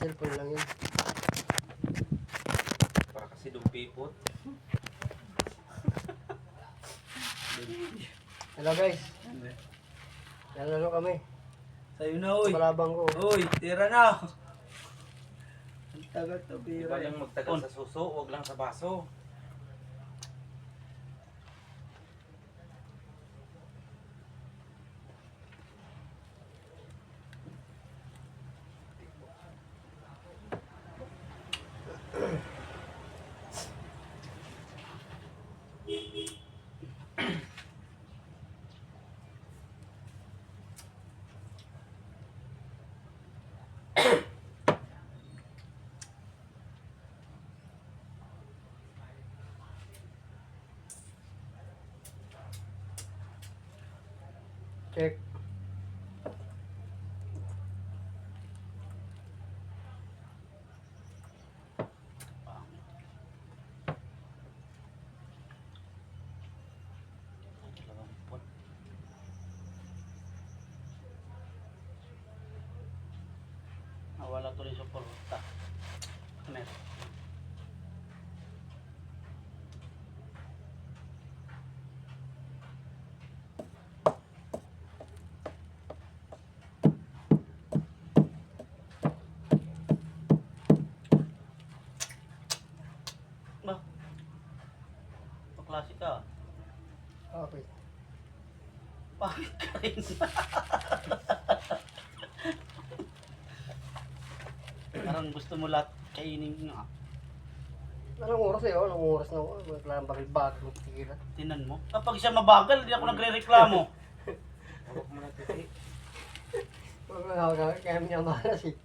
Cellphone lang yun. Para kasi dumpipot. Hello guys. Nalalo kami. Sa'yo na, uy. Kalabang ko. Uy, tira na. Ang tagal to, Iba bira. lang magtagal sa suso, wag lang sa baso. Check. Nawala tuloy sa porta. Ano? Ba? Paklase ka. Okay. Bakit ka rin? Parang gusto mo lahat kainin nga. Anong oras eh? Anong oras na ako? Magkaklang bakil-bakil ng tira. Tinan mo. Kapag siya mabagal, hindi ako nagre-reklamo. Hawak mo na titi. Kaya minamalas eh.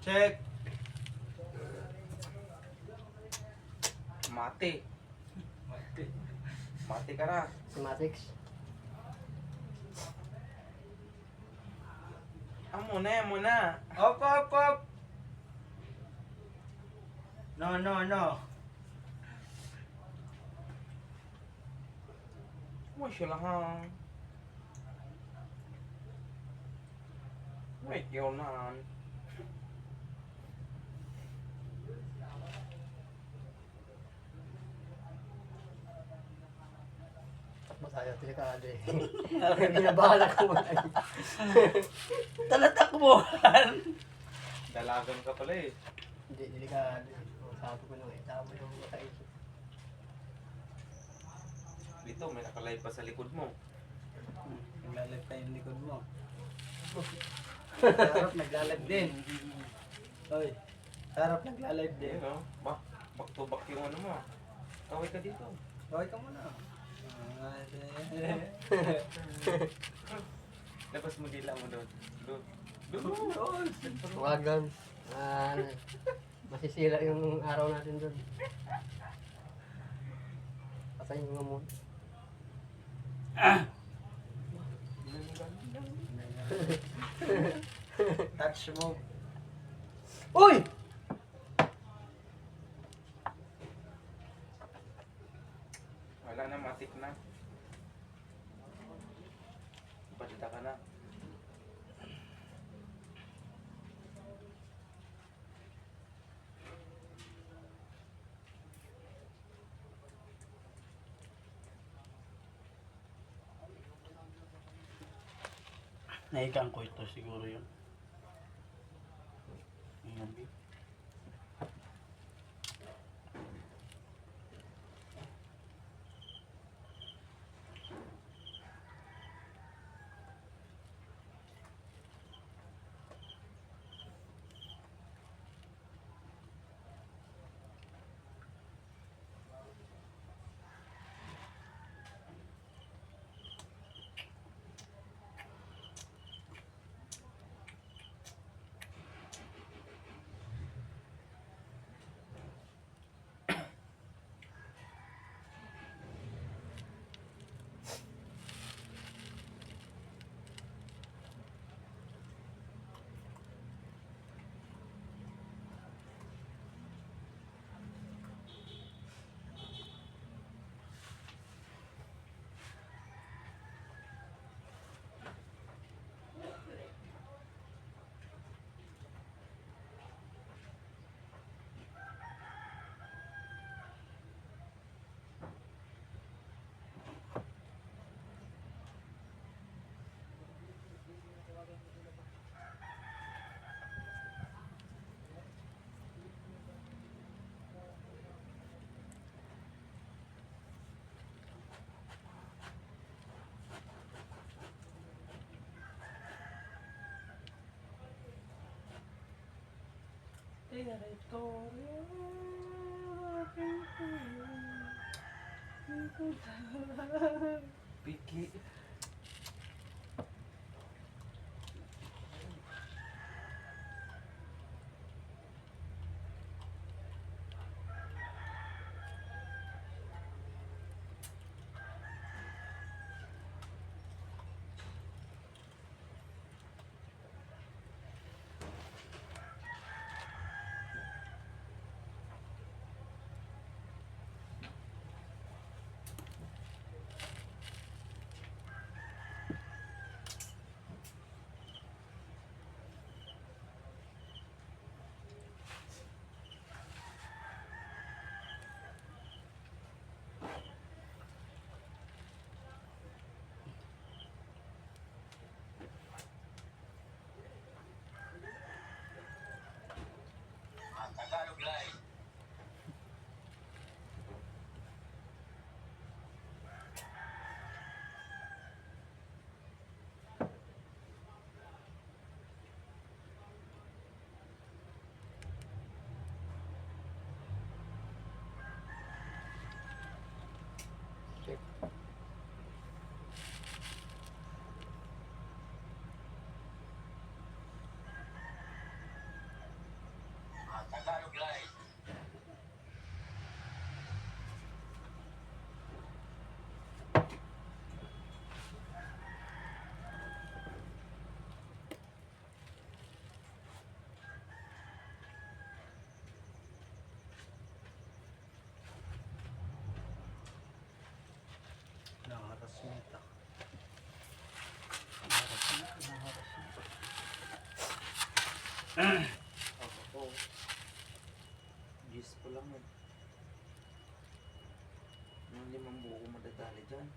Check. Mate. Mate ka na. Simatics. Amo na. Op, op, op. No. Masya lang ha. Wait, yun na. Masaya delikado eh. Binabahala ko muna eh. Talatakbuhan. Dalagan ka pala eh. Hindi, delikado eh. Sabi ko nung sabi yung makaisip. Dito, may nakalive pa sa likod mo. Naglalag tayo yung likod mo. Sarap naglalag din. Hoy, sarap naglalag din. Ayun oh. Back to back yung ano mo. Kaway ka dito. Kaway ka muna. Labas mo dila mo doon. Doon. Huwagan. Masisira yung araw natin doon. Patayin mo muna. Touch mo. Uy! Wala na, matik na. Balita ka na. Nahigang ko ito siguro yun. Ayan. teritoryo aking puyo. Piki. Check. Nakaresmita. Ako. Gis pa lang yun. Yung 5 buko madadali dyan.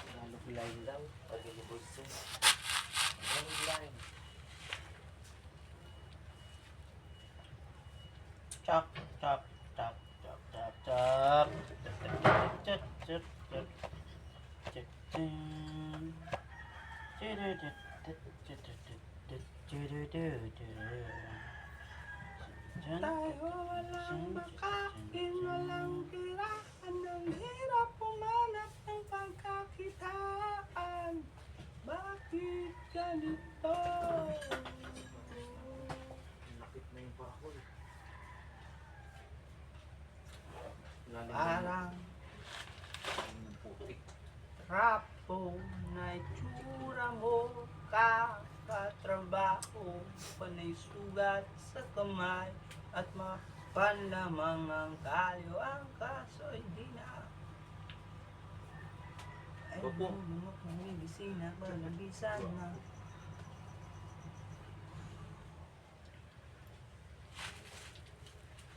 Tagalog line daw. Tagalog line. Tagalog line. Chop, chop, chop, chop, chop, chop. Chop, chop, chop. Chop, tayo walang makain, walang tirahan, ang hirap pumanap ng pagkakitaan. Bakit ganito? Nakit na yung bakol. Lalim Parang ng putik. rapo na itsura mo, kakatrabaho, panay sugat sa kamay, at mapanlamang ang kalyo, ang kaso hindi na. Ay, Opo. bumuk ng medisina, panabisan na.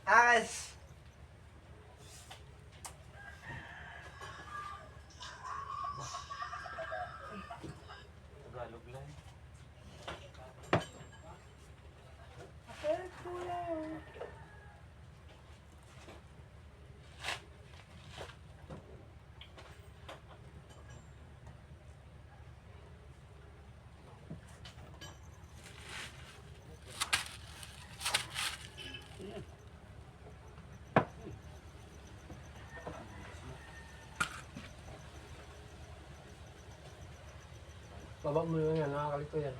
As! Tagalog line. Ito lang. Baba mo lang yan, nakakalito yan.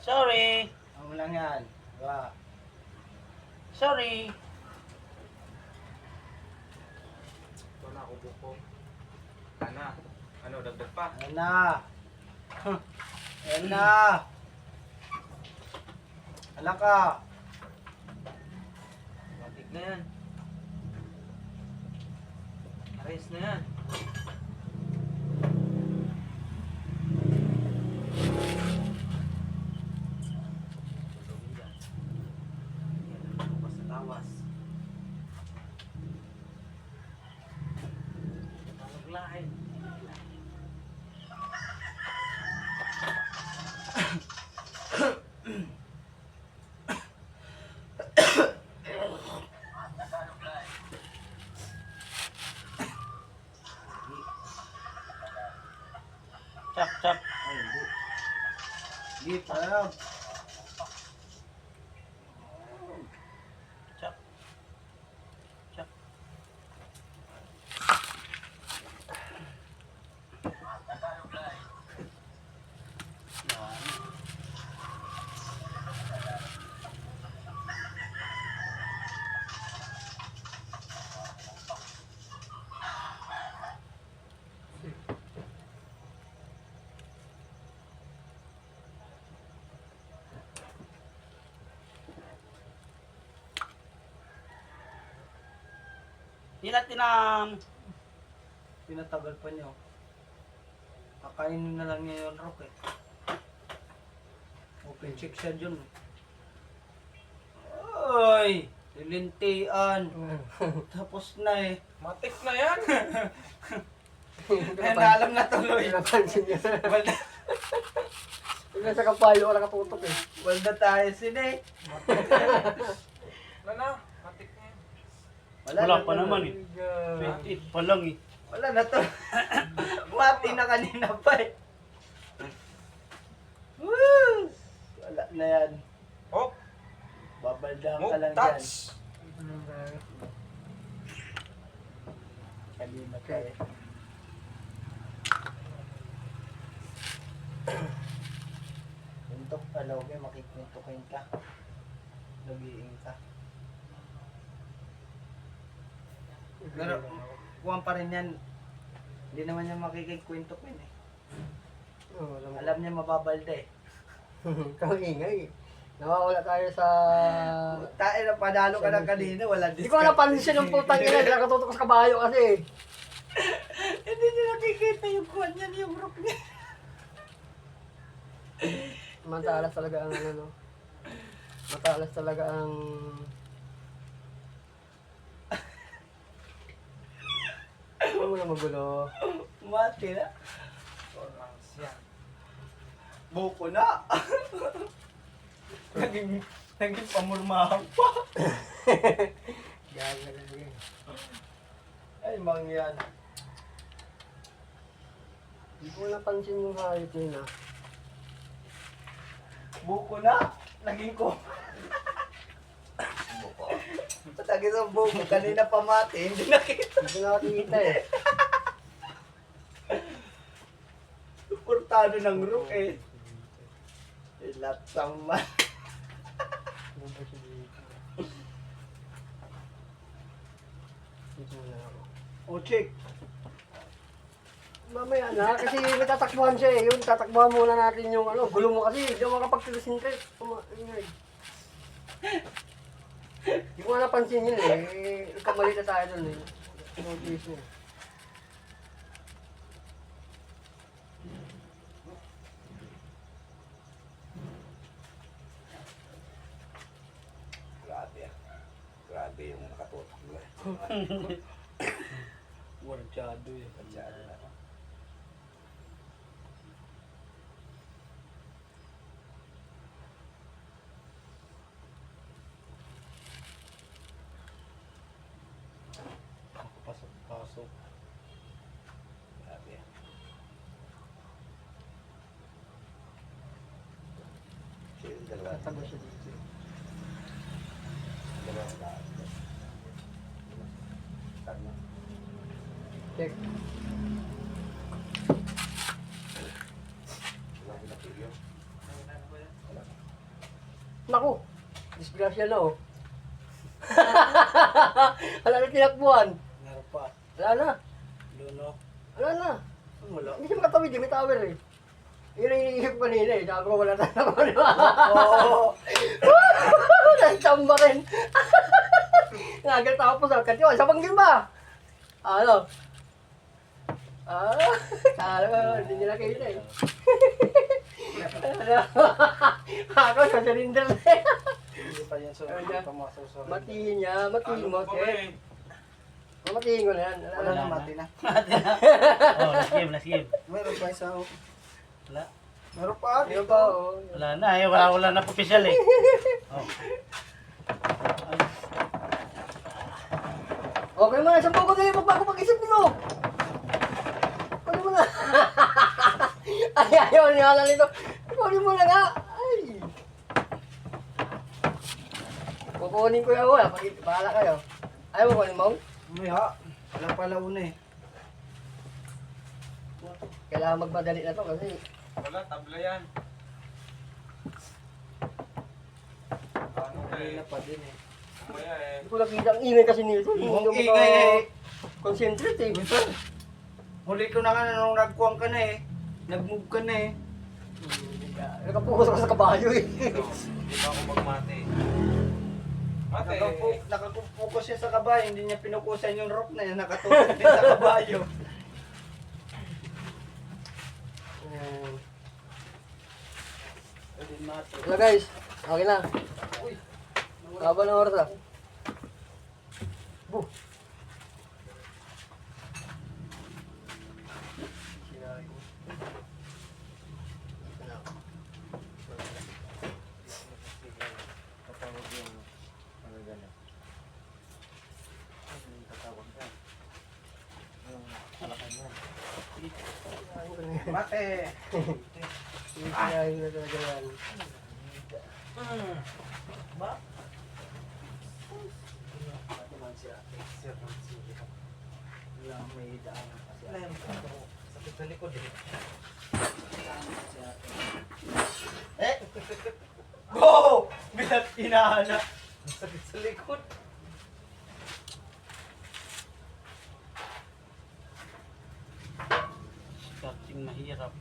Sorry! Ano lang yan? Diba? Sorry! Ito na ako buko. Ana. Ano, dagdag pa? Ayan na! Ayan na! Ala ka! Matik na yan. Ares na yan. Basta tawas. Tagalog line. Git, ano? Chak. Chak. Yan. Pinatagal pa niyo. Kakainin na lang niya yung rock eh. Open check siya dyan. Ay! Lilintian. Tapos na eh. Matik na yan. Kaya na alam na tuloy. Napansin niya. Walda, Tingnan sa kapayo ka nakatutok eh. walda tayo sine. Wala na. Matik na yan. Wala pa na naman eh. God. 28 pa lang eh. Wala na to. Mati na kanina pa eh. Woo! Wala na yan. Hop. Babaldang ka Move. lang dyan. Touch. Kanina pa eh. Kuntok alaw ka, makikuntukin ka. Lugiin ka. Pero, kuwan pa rin yan. Hindi naman niya makikikwentukin eh. Oh, Alam niya mababalda eh. Kang ingay. Nawawala tayo sa... Tayo na panalo ka ng kanina, wala Hindi ko napansin yung putang ina. Nakatutok sa kabayo kasi. Hindi niya nakikita yung kuwan niya, yung rock niya. Matalas talaga ang ano, no? Matalas talaga ang... Huwag mo na magulo. Mati na. Tornans yan. Buko na. naging pamurmahan pa. Gaga talaga eh. Ay, mangyan. Hindi ko napansin yung hayop nila. Buko na. Naging ko. Buko. Patagis ang buko. Kanina pa mati. Hindi nakita. Hindi ko nakakita eh. Portado ng rook eh. Ilat sama. Ano ba siya dito? Dito na ako. O, check. Mamaya na, kasi may tatakbuhan siya eh. Yung tatakbuhan muna natin yung ano, gulo mo kasi. Hindi ako makapag-concentrate. Ingay. Hindi ko nga napansin yun eh. Kamali na tayo dun eh. Notice niya. Grabe ah. Grabe yung nakatutok mo eh. Warjado eh. Padyado na. Pasok-pasok. Grabe ah. Chill, dalawa. Tatago siya dito. Dalawa na. Tama. Check. Wala ko napilyo. Naku! Disgrasya na oh. Wala na tinakbuhan. Meron pa. Wala na. Luno. Wala na. Wala. Hindi siya makatawid eh. May tower eh. Yun ang iniisip ko kanina eh. Sabi ko wala na naman. Oo. Nagsamba rin. Nagal tapos ang katiwa. Sa banggil ba? Ano? Kala ko, hindi nila nakita eh. Ako sa cylinder na eh. Hindi pa yan sa pumasok sa... Matiin niya, matiin mo. Ano pa ba Eh. eh? Matiin ko na yan. Wala na, mati na. Oh, last game, last game. Meron pa isa. Wala. Meron pa. Ano ba oh? Wala na eh. Wala na official eh. Oh. Okay mo na, sampo ko kayo bago mag-isip nyo. Ano mo na? Ay, ayaw niya lang nito. Ikaw kunin mo na nga. Ay. Kukunin ko yung wala. Bahala kayo. Ayaw mo kunin mo? Mamaya, wala pala una eh. Kailangan magmadali na to kasi Wala, tabla yan. Ano Kanina eh? pa din eh. Mamaya eh. hindi ko nakita ang ingay kasi nito. Hindi Ang ko ingay eh. concentrate eh. Minsan, huli ko na nga nung nagkuhan ka na eh. Nag-move ka na eh. Nakapokus ako sa kabayo eh. Ito, hindi pa ako magmate. Mate, Nakapokus siya sa kabayo, hindi niya pinukusan yung rope na yan. Nakatutok din sa kabayo. Wala guys, okay na. Uy, Haba ng oras ah. Buh. mate. Sinayin na talaga yan. Ba? Wala may daanan kasi. Sakit sa likod eh. Eh! Go! Bilat inahana. Sakit sa likod. Starting mahirap.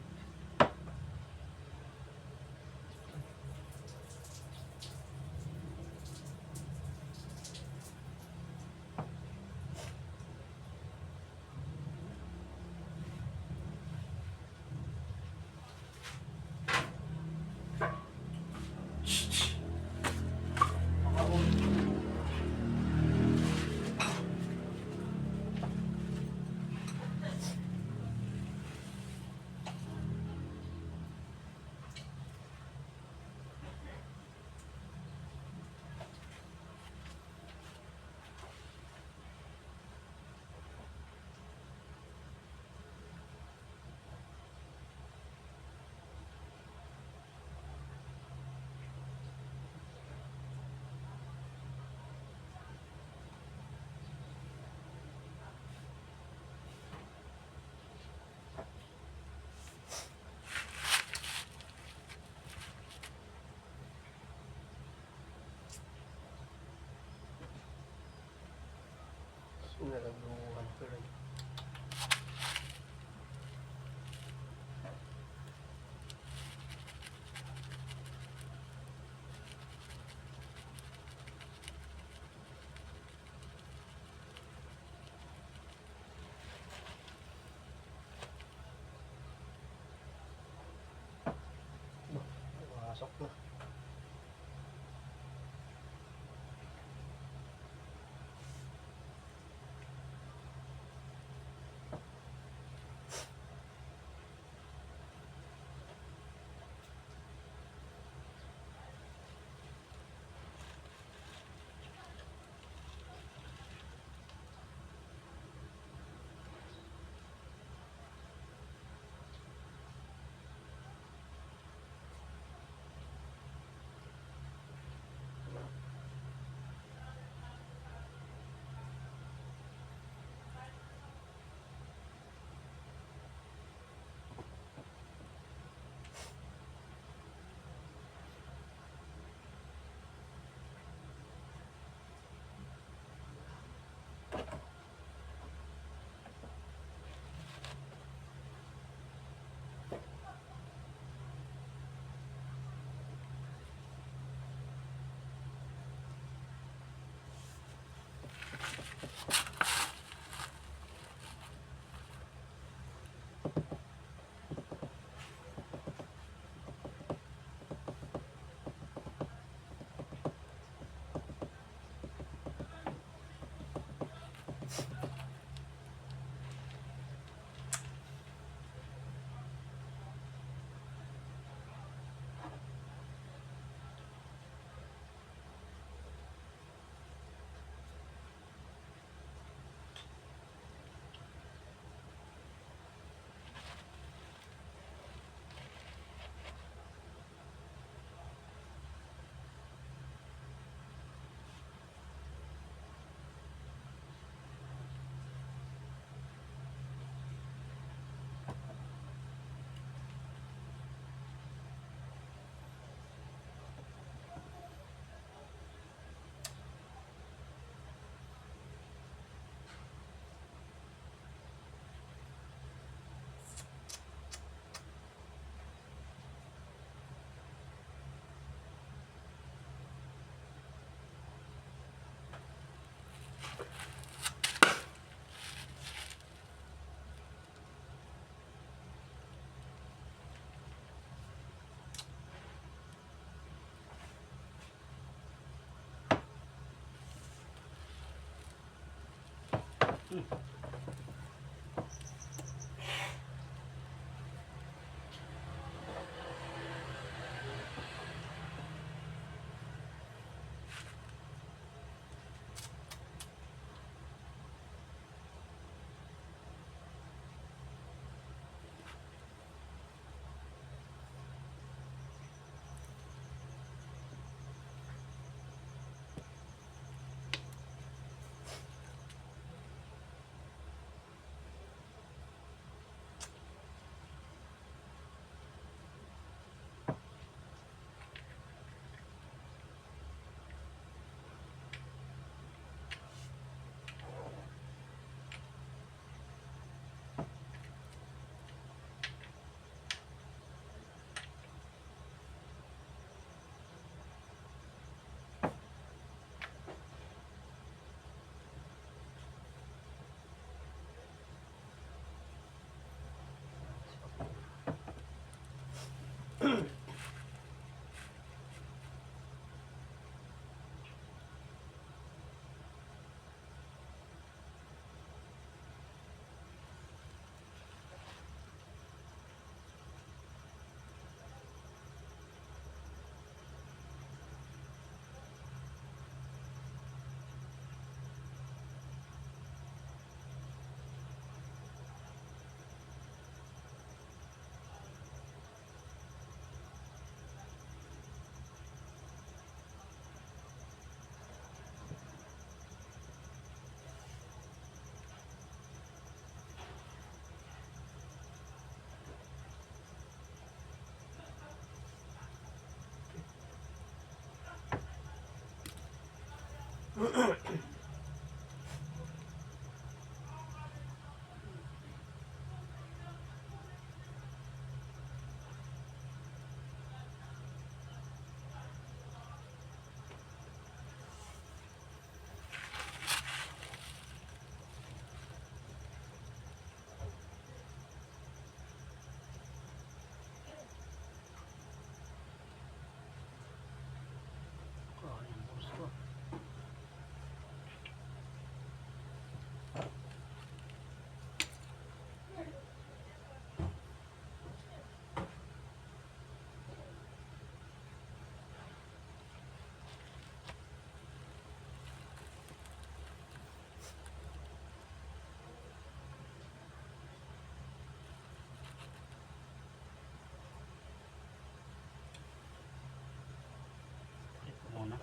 Nalaguhan ko rin. Pasok na. Oh, yung boss ko. Ito muna.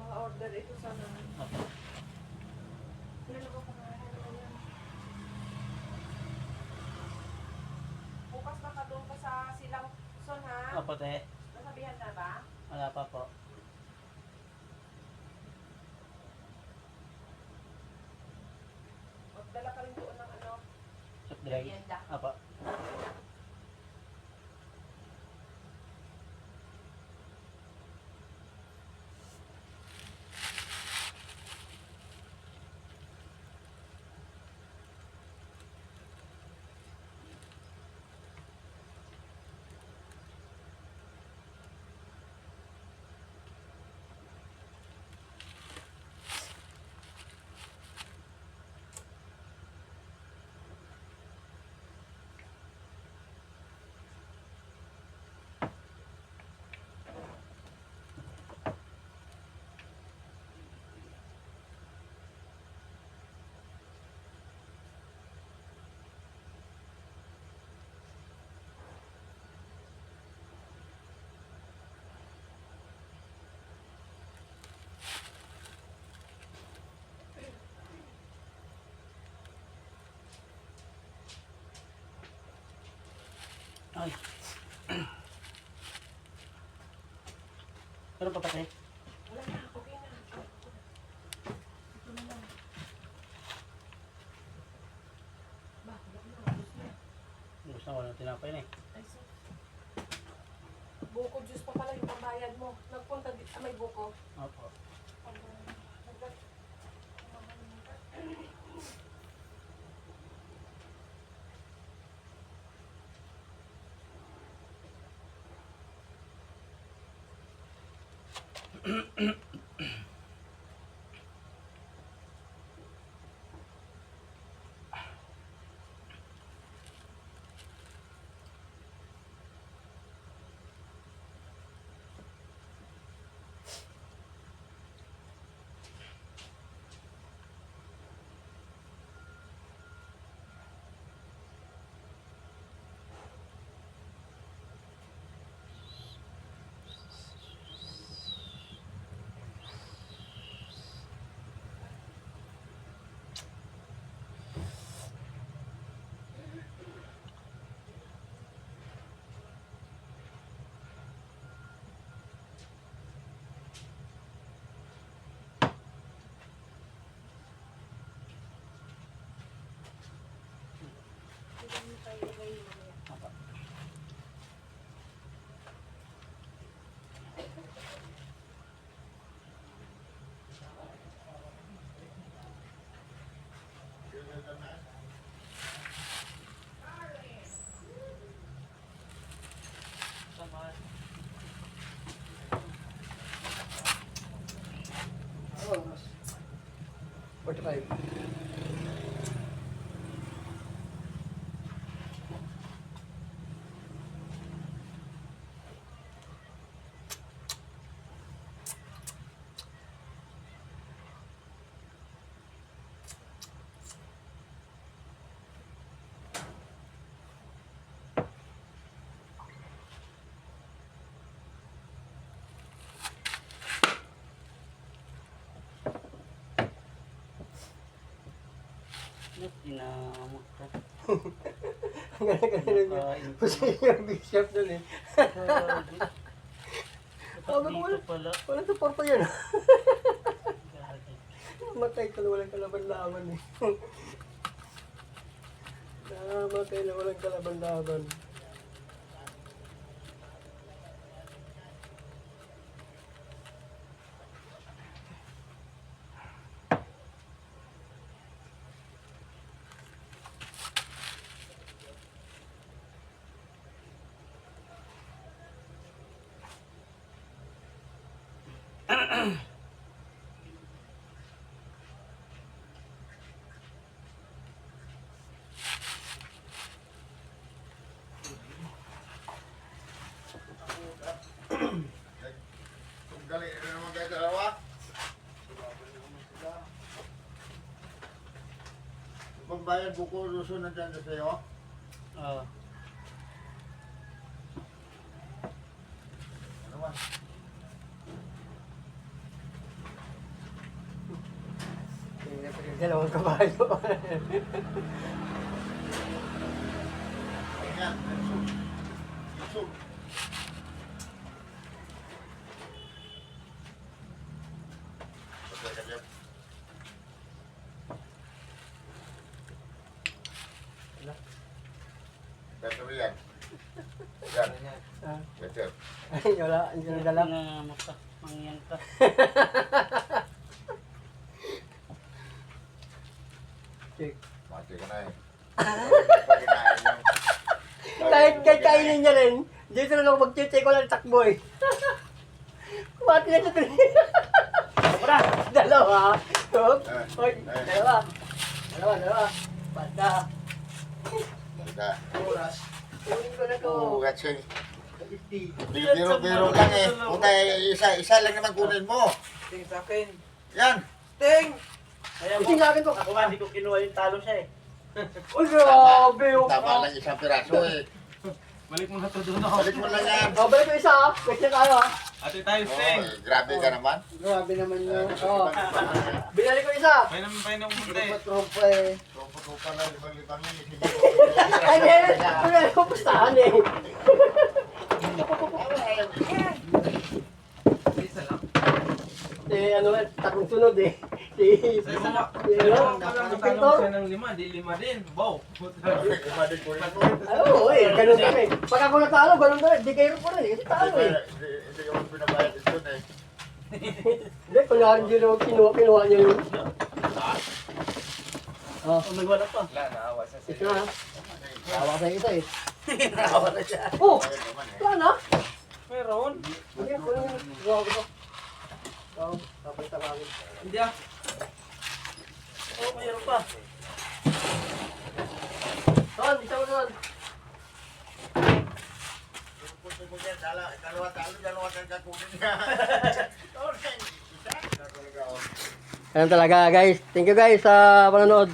Pa-order ito sana. Opo. Ilan ako pangalan mo yan? Bukas baka doon ka sa Silang Son ha? Opo, te. Nasabihan na ba? Wala pa po. Magdala ka rin doon ng ano? Soft drink. Merienda. Opo. Pero papatay. Wala na, okay na. Ito na lang. Ba, wala na, ubos na. Gusto na walang tinapay na eh. Ay, so. Buko juice pa pala yung pambayad mo. Nagpunta dito, may buko. Opo. Opo. Oh, 45. Inamot ka. Ang ganda-ganda niya. Kain ko. Kasi yung bishop dun eh. Grabe. Sabi ko, Dito pala. Wala sa porto yun. Grabe. Matay ka na walang kalaban-laban eh. Namatay na walang kalaban-laban. Dali na naman tayo dalawa. Pagbayad buko luso na dyan sa iyo. Oo. Ano man? Dalawang kabayo. Ayan, lusog. Lusog. Patay ka dyan. Better yan. Yan, Ah, better. Ay, wala. Hindi na dala. Inamot ka. Mangyan ka. Check. Mati ka na eh. Pagkinain lang. Kahit kainin niya rin, dito na ako mag-check ko lang takbo eh. Kumati na siya tuloy. Dalawa. Tuk. Hoy, dalawa. Dalawa. Banda. Banda. Oras. Kunin ko na to. Oo, gatsing. Biro lang eh. Puta, isa lang naman kunin mo. Ting sa akin. Yan. Ting! Kaya mo, Ising sa akin to. ako nga, hindi ko kinuha yung talo siya eh. Uy, grabe oh. Tama lang isang piraso eh. Balik mo na to doon ako. Balik mo lang yan. Oh, balik ko isa ah. Kasi tayo ah. Ate tayo, Oh, Sting. grabe ka naman. Grabe naman yun. Oh. Binalik ko isa. Painom munti. Tropa eh. Tropa na, libang-libang yun. Ay, hindi ko pustahan eh. tatlong sunod eh. Si, Sa isang ano? pa lang Victor? natanong siya ng 5, di 5 din. Wow. Lima din kunin mo. Oo, ganun kami. Pag ako natalo, ganun na, di kayo pa rin eh. Kasi talo eh. Hindi ka mo pinabayad ito eh. Hindi, kunwari hindi naman kinuha niya yun. Oh, Oh, may wala pa. Wala, naawa siya ito sa'yo. na. Tawa sa isa eh. Nakawa na siya. Oh, Bayad naman eh. wala na. Meron. Hindi, kunin mo. Gawa ko to. Oo, tapos tawagin. Hindi ah. Oh, mayroon pa. Son, isa mo son. Punta mo yan, dalawa kang kakunin niya. Isa, talaga, oh. Ayan talaga guys. Thank you guys sa panonood.